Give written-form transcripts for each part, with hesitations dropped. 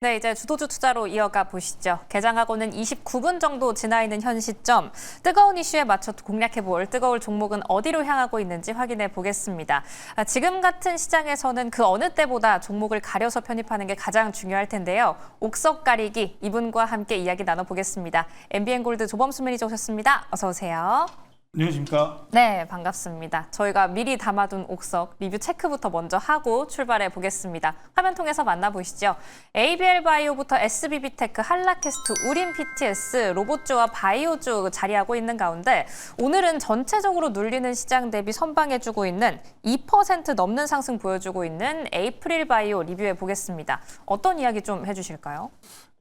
네, 이제 주도주 투자로 이어가 보시죠. 개장하고는 29분 정도 지나 있는 현 시점, 뜨거운 이슈에 맞춰 공략해볼 뜨거울 종목은 어디로 향하고 있는지 확인해 보겠습니다. 지금 같은 시장에서는 그 어느 때보다 종목을 가려서 편입하는 게 가장 중요할 텐데요. 옥석 가리기, 이분과 함께 이야기 나눠보겠습니다. MBN골드 조범수 매니저 오셨습니다. 어서 오세요. 안녕하십니까? 네, 반갑습니다. 저희가 미리 담아둔 옥석 리뷰 체크부터 먼저 하고 출발해 보겠습니다. 화면 통해서 만나보시죠. ABL 바이오부터 SBB테크, 한라캐스트, 우림 PTS, 로봇주와 바이오주 자리하고 있는 가운데 오늘은 전체적으로 눌리는 시장 대비 선방해주고 있는 2% 넘는 상승 보여주고 있는 에이프릴 바이오 리뷰해 보겠습니다. 어떤 이야기 좀 해주실까요?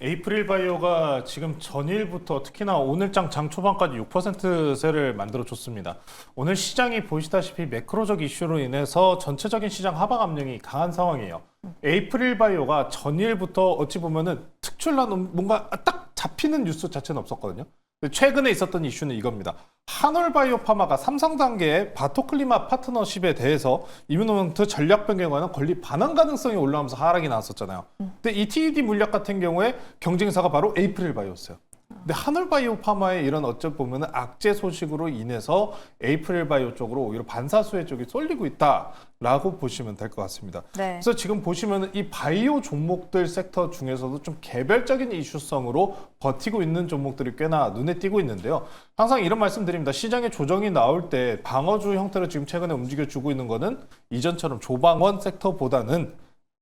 에이프릴 바이오가 지금 전일부터 특히나 오늘장 장 초반까지 6%세를 만들어줬습니다. 오늘 시장이 보시다시피 매크로적 이슈로 인해서 전체적인 시장 하방 압력이 강한 상황이에요. 에이프릴 바이오가 전일부터 어찌 보면은 특출난 뭔가 딱 잡히는 뉴스 자체는 없었거든요. 최근에 있었던 이슈는 이겁니다. 한올바이오파마가 3상 단계의 바토클리마 파트너십에 대해서 이뮤노먼트 전략 변경과는 권리 반환 가능성이 올라오면서 하락이 나왔었잖아요. 근데 이 TED 물약 같은 경우에 경쟁사가 바로 에이프릴 바이오였어요. 근데 한올바이오파마의 이런 어쩌 보면은 악재 소식으로 인해서 에이프릴 바이오 쪽으로 오히려 반사수혜 쪽이 쏠리고 있다라고 보시면 될 것 같습니다. 네. 그래서 지금 보시면은 이 바이오 종목들 섹터 중에서도 좀 개별적인 이슈성으로 버티고 있는 종목들이 꽤나 눈에 띄고 있는데요. 항상 이런 말씀드립니다. 시장에 조정이 나올 때 방어주 형태로 지금 최근에 움직여주고 있는 거는 이전처럼 조방원 섹터보다는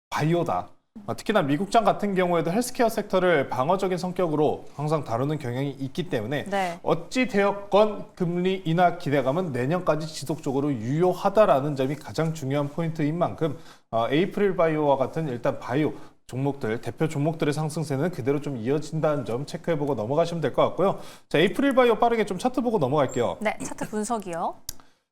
바이오다. 특히나 미국장 같은 경우에도 헬스케어 섹터를 방어적인 성격으로 항상 다루는 경향이 있기 때문에 네. 어찌 되었건 금리 인하 기대감은 내년까지 지속적으로 유효하다라는 점이 가장 중요한 포인트인 만큼 에이프릴 바이오와 같은 일단 바이오 종목들, 대표 종목들의 상승세는 그대로 좀 이어진다는 점 체크해보고 넘어가시면 될 것 같고요. 자, 에이프릴 바이오 빠르게 좀 차트 보고 넘어갈게요. 네, 차트 분석이요.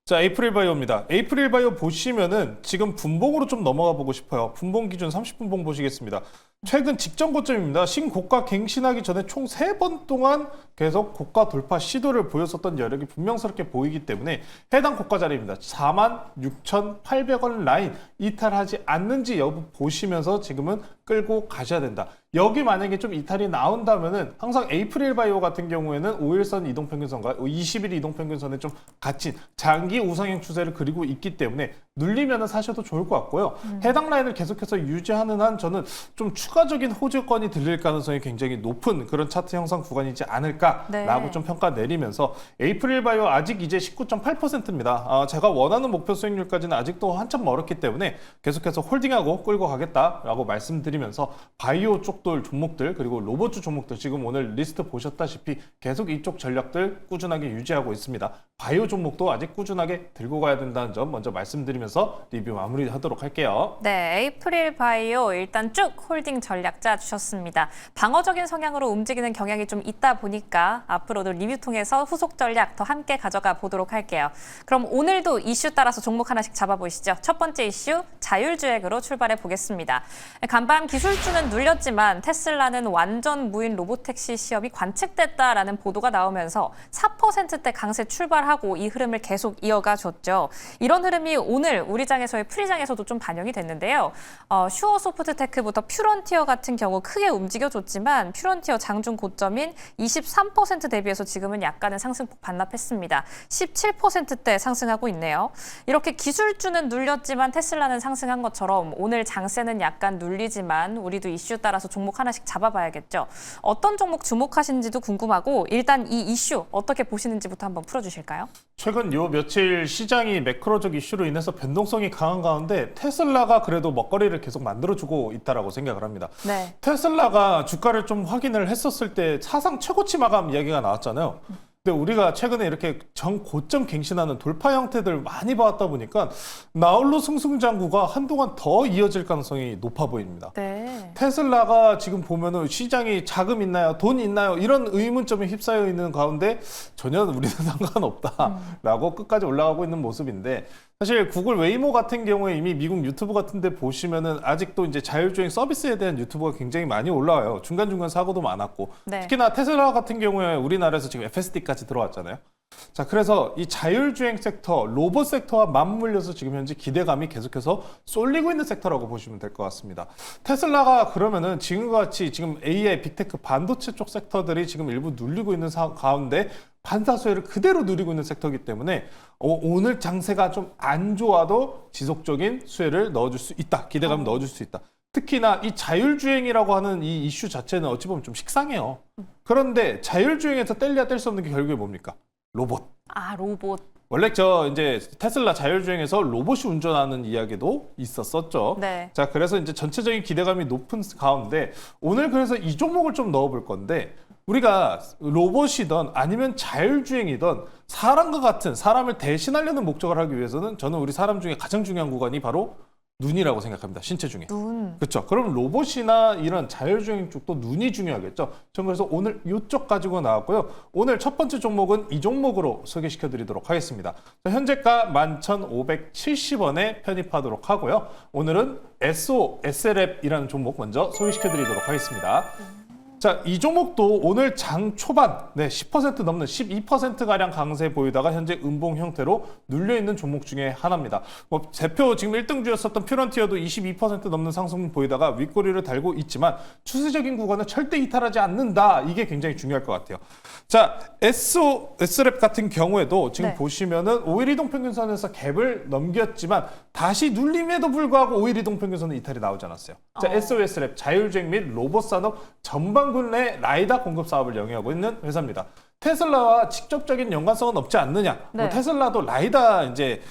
자, 에이프릴 바이오입니다. 에이프릴 바이오 보시면은 지금 분봉으로 좀 넘어가 보고 싶어요. 분봉 기준 30분봉 보시겠습니다. 최근 직전 고점입니다. 신고가 갱신하기 전에 총 3번 동안 계속 고가 돌파 시도를 보였었던 여력이 분명스럽게 보이기 때문에 해당 고가 자리입니다. 46,800원 라인 이탈하지 않는지 여부 보시면서 지금은 끌고 가셔야 된다. 여기 만약에 좀 이탈이 나온다면은 항상 에이프릴 바이오 같은 경우에는 5일선 이동평균선과 20일 이동평균선에 좀 갇힌 장기 우상향 추세를 그리고 있기 때문에 눌리면은 사셔도 좋을 것 같고요. 해당 라인을 계속해서 유지하는 한 저는 좀 추가적인 호재권이 들릴 가능성이 굉장히 높은 그런 차트 형성 구간이지 않을까라고 네. 좀 평가 내리면서 에이프릴 바이오 아직 이제 19.8%입니다. 제가 원하는 목표 수익률까지는 아직도 한참 멀었기 때문에 계속해서 홀딩하고 끌고 가겠다라고 말씀드리면서 바이오 쪽들 종목들 그리고 로봇주 종목들 지금 오늘 리스트 보셨다시피 계속 이쪽 전략들 꾸준하게 유지하고 있습니다. 바이오 종목도 아직 꾸준하게 들고 가야 된다는 점 먼저 말씀드리면서 리뷰 마무리하도록 할게요. 네, 에이프릴 바이오 일단 쭉 홀딩 전략 짜주셨습니다. 방어적인 성향으로 움직이는 경향이 좀 있다 보니까 앞으로도 리뷰 통해서 후속 전략 더 함께 가져가 보도록 할게요. 그럼 오늘도 이슈 따라서 종목 하나씩 잡아보시죠. 첫 번째 이슈, 자율주행으로 출발해 보겠습니다. 간밤 기술주는 눌렸지만 테슬라는 완전 무인 로보택시 시험이 관측됐다라는 보도가 나오면서 4%대 강세 출발하고 이 흐름을 계속 이어가 줬죠. 이런 흐름이 오늘 우리 장에서의 프리장에서도 좀 반영이 됐는데요. 슈어소프트테크부터 퓨런티어 같은 경우 크게 움직여줬지만 퓨런티어 장중 고점인 23% 대비해서 지금은 약간의 상승폭 반납했습니다. 17%대 상승하고 있네요. 이렇게 기술주는 눌렸지만 테슬라는 상승한 것처럼 오늘 장세는 약간 눌리지만 우리도 이슈 따라서 종목 하나씩 잡아봐야겠죠. 어떤 종목 주목하시는지도 궁금하고 일단 이 이슈 어떻게 보시는지부터 한번 풀어주실까요? 최근 요 며칠 시장이 매크로적 이슈로 인해서 변동성이 강한 가운데 테슬라가 그래도 먹거리를 계속 만들어주고 있다라고 생각을 합니다. 네. 테슬라가 주가를 좀 확인을 했었을 때 사상 최고치 마감 이야기가 나왔잖아요. 근데 우리가 최근에 이렇게 정고점 갱신하는 돌파 형태들 많이 봐왔다 보니까 나홀로 승승장구가 한동안 더 이어질 가능성이 높아 보입니다. 네. 테슬라가 지금 보면은 시장이 자금 있나요? 돈 있나요? 이런 의문점에 휩싸여 있는 가운데 전혀 우리는 상관없다라고 끝까지 올라가고 있는 모습인데 사실 구글 웨이모 같은 경우에 이미 미국 유튜브 같은 데 보시면은 아직도 이제 자율주행 서비스에 대한 유튜브가 굉장히 많이 올라와요. 중간중간 사고도 많았고 네. 특히나 테슬라 같은 경우에 우리나라에서 지금 FSD까지 들어왔잖아요. 자, 그래서 이 자율주행 섹터, 로봇 섹터와 맞물려서 지금 현재 기대감이 계속해서 쏠리고 있는 섹터라고 보시면 될 것 같습니다. 테슬라가 그러면은 지금과 같이 지금 AI, 빅테크, 반도체 쪽 섹터들이 지금 일부 눌리고 있는 가운데 반사수혜를 그대로 누리고 있는 섹터이기 때문에 오늘 장세가 좀 안 좋아도 지속적인 수혜를 넣어줄 수 있다. 기대감을 넣어줄 수 있다. 특히나 이 자율주행이라고 하는 이 이슈 자체는 어찌 보면 좀 식상해요. 그런데 자율주행에서 뗄래야 뗄 수 없는 게 결국에 뭡니까? 로봇. 아, 로봇. 원래 이제 테슬라 자율주행에서 로봇이 운전하는 이야기도 있었었죠. 네. 자, 그래서 이제 전체적인 기대감이 높은 가운데 오늘 그래서 이 종목을 좀 넣어볼 건데 우리가 로봇이든 아니면 자율주행이든 사람과 같은 사람을 대신하려는 목적을 하기 위해서는 저는 우리 사람 중에 가장 중요한 구간이 바로 눈이라고 생각합니다. 신체 중에. 눈. 그렇죠. 그럼 로봇이나 이런 자율주행 쪽도 눈이 중요하겠죠. 저는 그래서 오늘 이쪽 가지고 나왔고요. 오늘 첫 번째 종목은 이 종목으로 소개시켜 드리도록 하겠습니다. 자, 현재가 11,570원에 편입하도록 하고요. 오늘은 SOSL앱이라는 종목 먼저 소개시켜 드리도록 하겠습니다. 자, 이 종목도 오늘 장 초반 10% 넘는 12%가량 강세 보이다가 현재 음봉 형태로 눌려있는 종목 중에 하나입니다. 대표 지금 1등주였었던 퓨런티어도 22% 넘는 상승 보이다가 윗꼬리를 달고 있지만 추세적인 구간은 절대 이탈하지 않는다. 이게 굉장히 중요할 것 같아요. 자, SOS랩 같은 경우에도 지금 네. 보시면은 5일 이동평균선에서 갭을 넘겼지만 다시 눌림에도 불구하고 5일 이동평균선은 이탈이 나오지 않았어요. 자, SOS랩 자율주행 및 로봇 산업 전반군 내 라이다 공급 사업을 영위하고 있는 회사입니다. 테슬라와 직접적인 연관성은 없지 않느냐? 네. 테슬라도 라이다 이제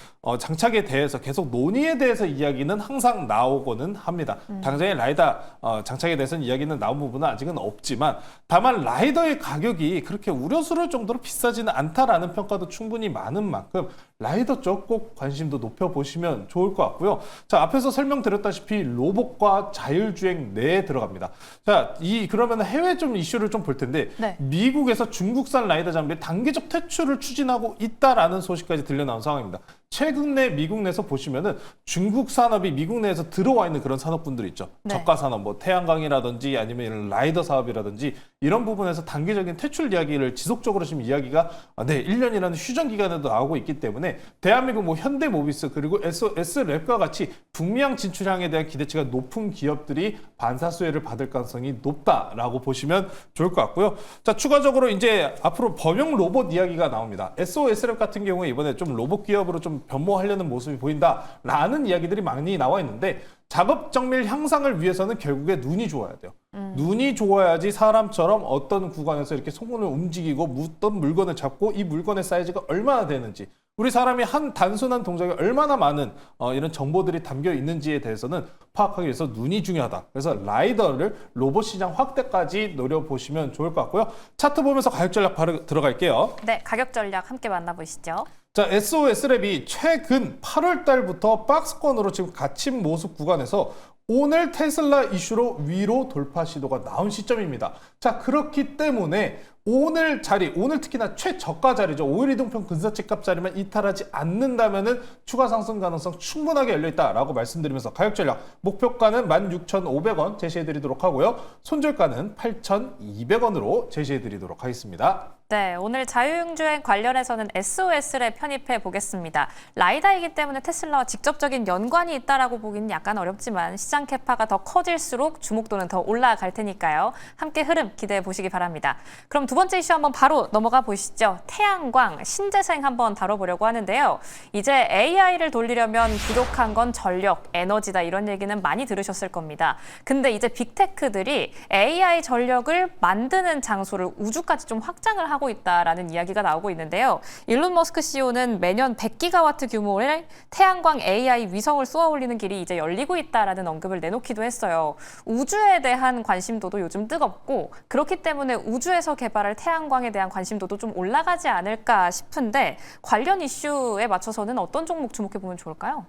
장착에 대해서 계속 논의에 대해서 이야기는 항상 나오고는 합니다. 당장의 라이다 장착에 대해서는 이야기는 나온 부분은 아직은 없지만 다만 라이더의 가격이 그렇게 우려스러울 정도로 비싸지는 않다라는 평가도 충분히 많은 만큼 라이더 쪽 꼭 관심도 높여보시면 좋을 것 같고요. 자, 앞에서 설명드렸다시피 로봇과 자율주행 내에 들어갑니다. 자, 그러면 해외 좀 이슈를 좀 볼 텐데 네. 미국에서 중국산 라이더 장비의 단계적 퇴출을 추진하고 있다라는 소식까지 들려나온 상황입니다. 최근 내 미국 내에서 보시면은 중국 산업이 미국 내에서 들어와 있는 그런 산업분들이 있죠. 네. 저가 산업, 뭐 태양광이라든지 아니면 이런 라이더 사업이라든지 이런 부분에서 단계적인 퇴출 이야기를 지속적으로 지금 이야기가 1년이라는 휴전 기간에도 나오고 있기 때문에 대한민국 뭐 현대모비스 그리고 SOS랩과 같이 북미향 진출향에 대한 기대치가 높은 기업들이 반사수혜를 받을 가능성이 높다라고 보시면 좋을 것 같고요. 자, 추가적으로 이제 앞으로 범용 로봇 이야기가 나옵니다. SOS랩 같은 경우에 이번에 좀 로봇 기업으로 좀 변모하려는 모습이 보인다라는 이야기들이 많이 나와 있는데 작업 정밀 향상을 위해서는 결국에 눈이 좋아야 돼요. 눈이 좋아야지 사람처럼 어떤 구간에서 이렇게 손을 움직이고 어떤 물건을 잡고 이 물건의 사이즈가 얼마나 되는지 우리 사람이 한 단순한 동작에 얼마나 많은 이런 정보들이 담겨 있는지에 대해서는 파악하기 위해서 눈이 중요하다. 그래서 라이더를 로봇 시장 확대까지 노려보시면 좋을 것 같고요. 차트 보면서 가격 전략 바로 들어갈게요. 네, 가격 전략 함께 만나보시죠. 자, SOS랩이 최근 8월 달부터 박스권으로 지금 갇힌 모습 구간에서 오늘 테슬라 이슈로 위로 돌파 시도가 나온 시점입니다. 자, 그렇기 때문에 오늘 특히나 최저가 자리죠. 5일 이동평 근사치값 자리만 이탈하지 않는다면은 추가 상승 가능성 충분하게 열려있다라고 말씀드리면서 가격 전략 목표가는 16,500원 제시해드리도록 하고요. 손절가는 8,200원으로 제시해드리도록 하겠습니다. 네, 오늘 자율주행 관련해서는 SOS를 편입해 보겠습니다. 라이다이기 때문에 테슬라와 직접적인 연관이 있다라고 보기는 약간 어렵지만 시장 캐파가 더 커질수록 주목도는 더 올라갈 테니까요. 함께 흐름 기대해 보시기 바랍니다. 그럼 두 번째 이슈 한번 바로 넘어가 보시죠. 태양광, 신재생 한번 다뤄보려고 하는데요. 이제 AI를 돌리려면 부족한 건 전력, 에너지다 이런 얘기는 많이 들으셨을 겁니다. 근데 이제 빅테크들이 AI 전력을 만드는 장소를 우주까지 좀 확장을 하고 있다라는 이야기가 나오고 있는데요. 일론 머스크 CEO는 매년 100기가와트 규모의 태양광 AI 위성을 쏘아 올리는 길이 이제 열리고 있다라는 언급을 내놓기도 했어요. 우주에 대한 관심도도 요즘 뜨겁고 그렇기 때문에 우주에서 개발할 태양광에 대한 관심도도 좀 올라가지 않을까 싶은데 관련 이슈에 맞춰서는 어떤 종목 주목해 보면 좋을까요?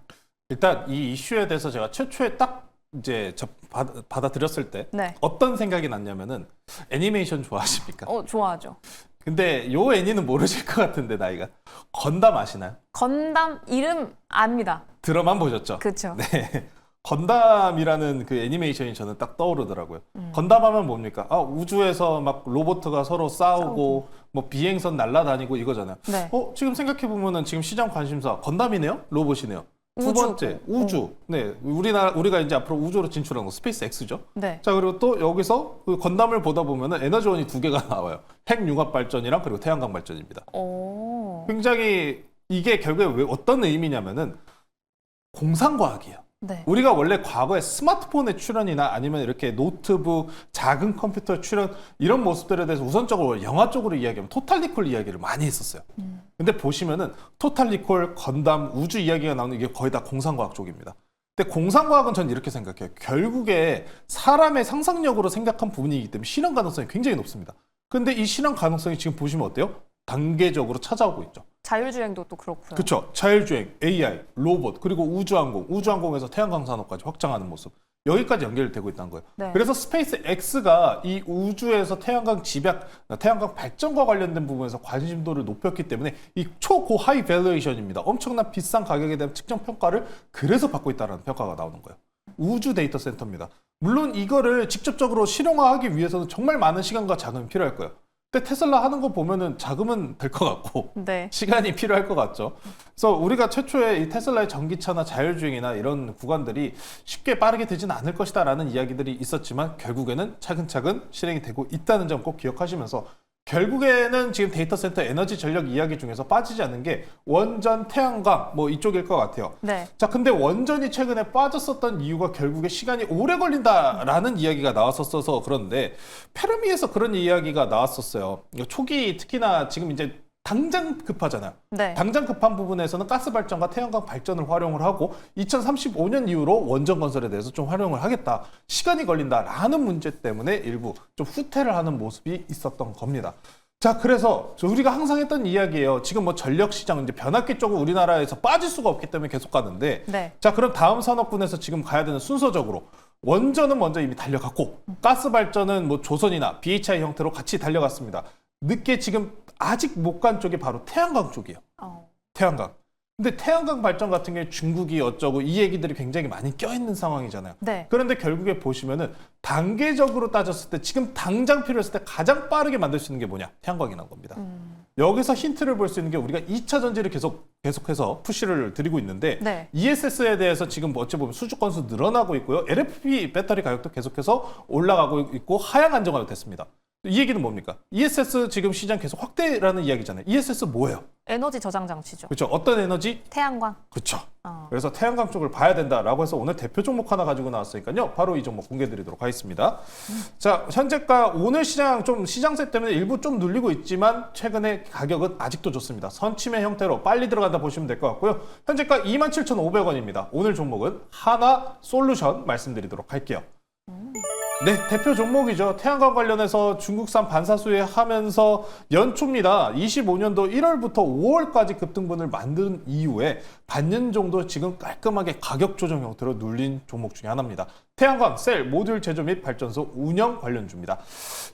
일단 이 이슈에 대해서 제가 최초에 딱 이제 받아들였을 때 네. 어떤 생각이 났냐면은 애니메이션 좋아하십니까? 좋아하죠. 근데 요 애니는 모르실 것 같은데 나이가 건담 아시나요? 건담 이름 압니다. 드라마 보셨죠? 그렇죠. 네. 건담이라는 그 애니메이션이 저는 딱 떠오르더라고요. 건담 하면 뭡니까? 우주에서 막 로봇가 서로 싸우고 뭐 비행선 날아다니고 이거잖아요. 네. 지금 생각해 보면은 지금 시장 관심사 건담이네요, 로봇이네요. 두 우주. 번째 우주. 네, 우리가 이제 앞으로 우주로 진출하는 거 스페이스 X죠. 네. 자, 그리고 또 여기서 그 건담을 보다 보면은 에너지원이 두 개가 나와요. 핵융합 발전이랑 그리고 태양광 발전입니다. 오. 굉장히 이게 결국에 왜 어떤 의미냐면은 공상과학이에요. 네. 우리가 원래 과거에 스마트폰의 출현이나 아니면 이렇게 노트북, 작은 컴퓨터 출현 이런 모습들에 대해서 우선적으로 영화 쪽으로 이야기하면 토탈 리콜 이야기를 많이 했었어요. 근데 보시면은 토탈 리콜, 건담, 우주 이야기가 나오는 게 거의 다 공상과학 쪽입니다. 근데 공상과학은 전 이렇게 생각해요. 결국에 사람의 상상력으로 생각한 부분이기 때문에 실현 가능성이 굉장히 높습니다. 근데 이 실현 가능성이 지금 보시면 어때요? 단계적으로 찾아오고 있죠. 자율주행도 또 그렇고요. 그렇죠. 자율주행, AI, 로봇, 그리고 우주항공, 우주항공에서 태양광 산업까지 확장하는 모습. 여기까지 연결되고 있다는 거예요. 네. 그래서 스페이스 X가 이 우주에서 태양광 집약, 태양광 발전과 관련된 부분에서 관심도를 높였기 때문에 이 초고 하이 밸류에이션입니다. 엄청난 비싼 가격에 대한 측정 평가를 그래서 받고 있다는 평가가 나오는 거예요. 우주 데이터 센터입니다. 물론 이거를 직접적으로 실용화하기 위해서는 정말 많은 시간과 자금이 필요할 거예요. 근데 테슬라 하는 거 보면은 자금은 될 것 같고 네. 시간이 필요할 것 같죠. 그래서 우리가 최초에 이 테슬라의 전기차나 자율주행이나 이런 구간들이 쉽게 빠르게 되지는 않을 것이다라는 이야기들이 있었지만 결국에는 차근차근 실행이 되고 있다는 점 꼭 기억하시면서 결국에는 지금 데이터 센터 에너지 전력 이야기 중에서 빠지지 않는 게 원전, 태양광 뭐 이쪽일 것 같아요. 네. 자, 근데 원전이 최근에 빠졌었던 이유가 결국에 시간이 오래 걸린다라는 이야기가 나왔었어서 그런데 페르미에서 그런 이야기가 나왔었어요. 초기 특히나 지금 이제 당장 급하잖아요. 네. 당장 급한 부분에서는 가스 발전과 태양광 발전을 활용을 하고 2035년 이후로 원전 건설에 대해서 좀 활용을 하겠다. 시간이 걸린다라는 문제 때문에 일부 좀 후퇴를 하는 모습이 있었던 겁니다. 자, 그래서 우리가 항상 했던 이야기예요. 지금 뭐 전력 시장 이제 변압기 쪽은 우리나라에서 빠질 수가 없기 때문에 계속 가는데 네. 자, 그럼 다음 산업군에서 지금 가야 되는 순서적으로 원전은 먼저 이미 달려갔고 가스 발전은 뭐 조선이나 BHI 형태로 같이 달려갔습니다. 늦게 지금 아직 못 간 쪽이 바로 태양광 쪽이에요. 태양광. 근데 태양광 발전 같은 게 중국이 어쩌고 이 얘기들이 굉장히 많이 껴있는 상황이잖아요. 네. 그런데 결국에 보시면은 단계적으로 따졌을 때 지금 당장 필요했을 때 가장 빠르게 만들 수 있는 게 뭐냐? 태양광이라는 겁니다. 여기서 힌트를 볼 수 있는 게 우리가 2차 전지를 계속해서 푸시를 드리고 있는데 네. ESS에 대해서 지금 어찌 보면 수주 건수 늘어나고 있고요. LFP 배터리 가격도 계속해서 올라가고 있고 하향 안정화가 됐습니다. 이 얘기는 뭡니까? ESS 지금 시장 계속 확대라는 이야기잖아요. ESS 뭐예요? 에너지 저장 장치죠. 그렇죠. 어떤 에너지? 태양광. 그렇죠. 그래서 태양광 쪽을 봐야 된다라고 해서 오늘 대표 종목 하나 가지고 나왔으니까요. 바로 이 종목 공개드리도록 하겠습니다. 자, 현재가 오늘 시장 좀 시장세 때문에 일부 좀 눌리고 있지만 최근에 가격은 아직도 좋습니다. 선침의 형태로 빨리 들어간다 보시면 될 것 같고요. 현재가 27,500원입니다. 오늘 종목은 하나 솔루션 말씀드리도록 할게요. 네, 대표 종목이죠. 태양광 관련해서 중국산 반사수에 하면서 연초입니다. 25년도 1월부터 5월까지 급등분을 만든 이후에 반년 정도 지금 깔끔하게 가격 조정 형태로 눌린 종목 중에 하나입니다. 태양광, 셀, 모듈 제조 및 발전소 운영 관련주입니다.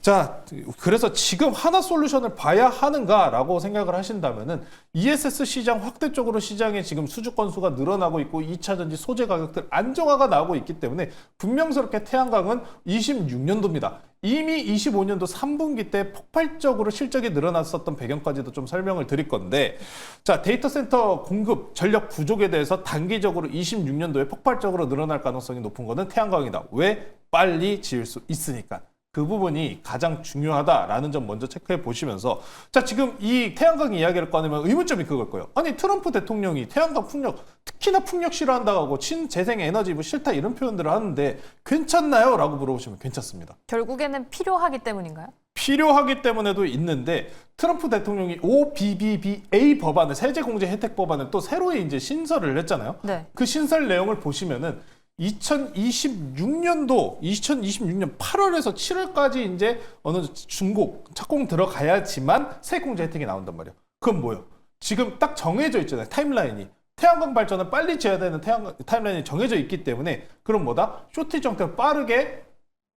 자, 그래서 지금 하나 솔루션을 봐야 하는가라고 생각을 하신다면은 ESS 시장 확대 쪽으로 시장에 지금 수주 건수가 늘어나고 있고 2차 전지 소재 가격들 안정화가 나오고 있기 때문에 분명스럽게 태양광은 26년도입니다. 이미 25년도 3분기 때 폭발적으로 실적이 늘어났었던 배경까지도 좀 설명을 드릴 건데 자, 데이터 센터 공급 전력 부족에 대해서 단기적으로 26년도에 폭발적으로 늘어날 가능성이 높은 거는 태양광이다. 왜? 빨리 지을 수 있으니까. 그 부분이 가장 중요하다라는 점 먼저 체크해 보시면서 자, 지금 이 태양광 이야기를 꺼내면 의문점이 그걸 거예요. 아니, 트럼프 대통령이 태양광 풍력, 특히나 풍력 싫어한다고 친재생 에너지 뭐 싫다 이런 표현들을 하는데 괜찮나요? 라고 물어보시면 괜찮습니다. 결국에는 필요하기 때문인가요? 필요하기 때문에도 있는데 트럼프 대통령이 OBBBA 법안을 세제공제 혜택 법안을 또 새로 이제 신설을 했잖아요. 네. 그 신설 내용을 보시면은 2026년 8월에서 7월까지 이제 어느 중국 착공 들어가야지만 세공제 혜택이 나온단 말이에요. 그건 뭐예요? 지금 딱 정해져 있잖아요. 타임라인이. 태양광 발전은 빨리 지어야 되는 타임라인이 정해져 있기 때문에 그럼 뭐다? 쇼티지 형태로 빠르게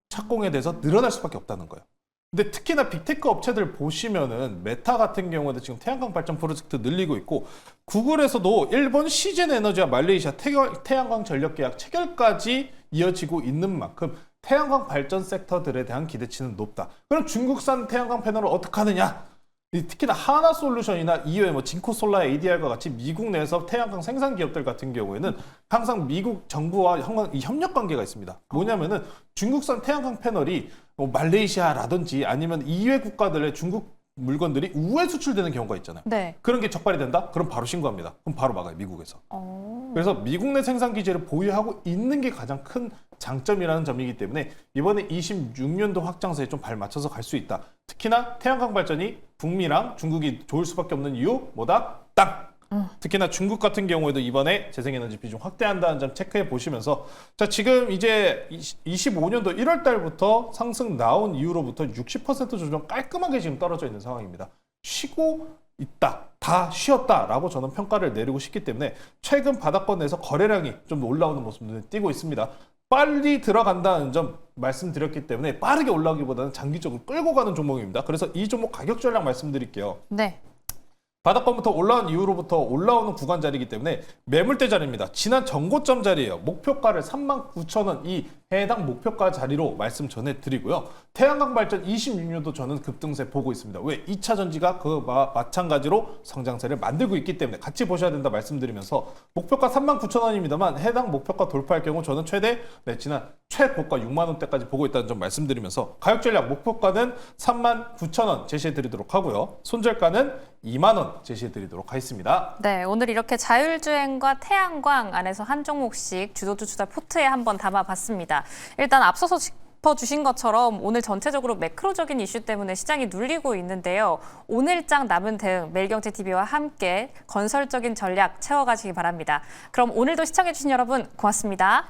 착공에 대해서 늘어날 수밖에 없다는 거예요. 근데 특히나 빅테크 업체들 보시면은 메타 같은 경우에도 지금 태양광 발전 프로젝트 늘리고 있고 구글에서도 일본 시젠 에너지와 말레이시아 태양광 전력 계약 체결까지 이어지고 있는 만큼 태양광 발전 섹터들에 대한 기대치는 높다. 그럼 중국산 태양광 패널을 어떻게 하느냐? 특히나 하나솔루션이나 이외에 뭐 진코솔라, ADR과 같이 미국 내에서 태양광 생산 기업들 같은 경우에는 항상 미국 정부와 이 협력 관계가 있습니다. 뭐냐면은 중국산 태양광 패널이 뭐 말레이시아라든지 아니면 이외 국가들의 중국 물건들이 우회 수출되는 경우가 있잖아요. 네. 그런 게 적발이 된다? 그럼 바로 신고합니다. 그럼 바로 막아요, 미국에서. 그래서 미국 내 생산 기지를 보유하고 있는 게 가장 큰 장점이라는 점이기 때문에 이번에 26년도 확장세에 좀 발 맞춰서 갈 수 있다. 특히나 태양광 발전이 북미랑 중국이 좋을 수밖에 없는 이유 뭐다? 땅! 특히나 중국 같은 경우에도 이번에 재생에너지 비중 확대한다는 점 체크해 보시면서 자 지금 이제 25년도 1월 달부터 상승 나온 이후로부터 60% 조정 깔끔하게 지금 떨어져 있는 상황입니다. 쉬고 있다. 다 쉬었다라고 저는 평가를 내리고 싶기 때문에 최근 바닥권에서 거래량이 좀 올라오는 모습 눈에 띄고 있습니다. 빨리 들어간다는 점 말씀드렸기 때문에 빠르게 올라오기보다는 장기적으로 끌고 가는 종목입니다. 그래서 이 종목 가격 전략 말씀드릴게요. 네. 바닥권부터 올라온 이후로부터 올라오는 구간 자리이기 때문에 매물대 자리입니다. 지난 전고점 자리예요. 목표가를 39,000원 이 해당 목표가 자리로 말씀 전해드리고요. 태양광 발전 26년도 저는 급등세 보고 있습니다. 왜? 2차 전지가 마찬가지로 성장세를 만들고 있기 때문에 같이 보셔야 된다 말씀드리면서 목표가 39,000원입니다만 해당 목표가 돌파할 경우 저는 최대 지난 최고가 6만 원대까지 보고 있다는 점 말씀드리면서 가격 전략 목표가는 39,000원 제시해드리도록 하고요. 손절가는 2만 원 제시해드리도록 하겠습니다. 네, 오늘 이렇게 자율주행과 태양광 안에서 한 종목씩 주도주 주달 포트에 한번 담아봤습니다. 일단 앞서서 짚어주신 것처럼 오늘 전체적으로 매크로적인 이슈 때문에 시장이 눌리고 있는데요. 오늘장 남은 대응 매일경제TV와 함께 건설적인 전략 채워가시기 바랍니다. 그럼 오늘도 시청해주신 여러분 고맙습니다.